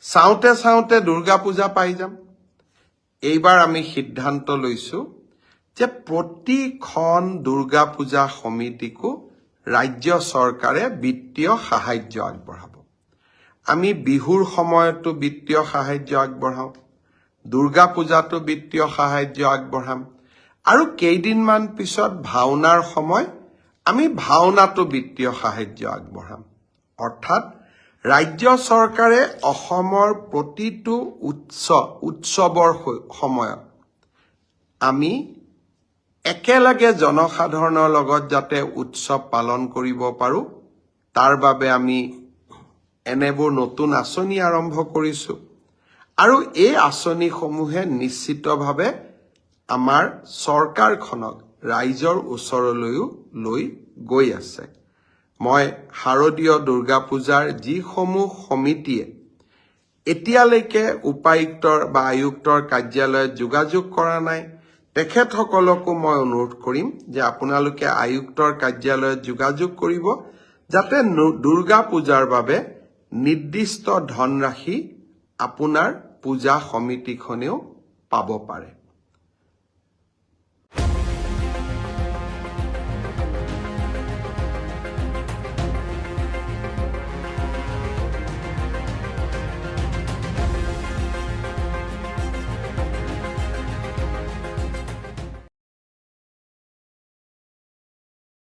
চাওঁতে চাওঁতে দুৰ্গা পূজা পাই যাম। এইবাৰ আমি সিদ্ধান্ত লৈছো যে প্ৰতিখন দুৰ্গা পূজা সমিতিকো ৰাজ্য চৰকাৰে বিত্তীয় সাহায্য আগবঢ়াব। আমি বিহুৰ সময়তো বিত্তীয় সাহায্য আগবঢ়াওঁ, দুৰ্গা পূজাতো বিত্তীয় সাহায্য আগবঢ়াম, আৰু কেইদিনমান পিছত ভাওনাৰ সময় আমি ভাওনাতো বিত্তীয় সাহায্য আগবঢ়াম। অৰ্থাৎ ৰাজ্য চৰকাৰে অসমৰ প্ৰতিটো উৎসৱৰ সময়ত আমি একেলগে জনসাধাৰণৰ লগত যাতে উৎসৱ পালন কৰিব পাৰোঁ, তাৰ বাবে আমি এনেবোৰ নতুন আঁচনি আৰম্ভ কৰিছোঁ। আৰু এই আঁচনিসমূহে নিশ্চিতভাৱে আমাৰ চৰকাৰখনক ৰাইজৰ ওচৰলৈও লৈ গৈ আছে। মই শাৰদীয় দুৰ্গা পূজাৰ যিসমূহ সমিতিয়ে এতিয়ালৈকে উপায়ুক্তৰ বা আয়ুক্তৰ কাৰ্যালয়ত যোগাযোগ কৰা নাই, তেখেতসকলকো মই অনুৰোধ কৰিম যে আপোনালোকে আয়ুক্তৰ কাৰ্যালয়ত যোগাযোগ কৰিব, যাতে দুৰ্গা পূজাৰ বাবে নিৰ্দিষ্ট ধনৰাশি আপোনাৰ পূজা সমিতিখনেও পাব পাৰে।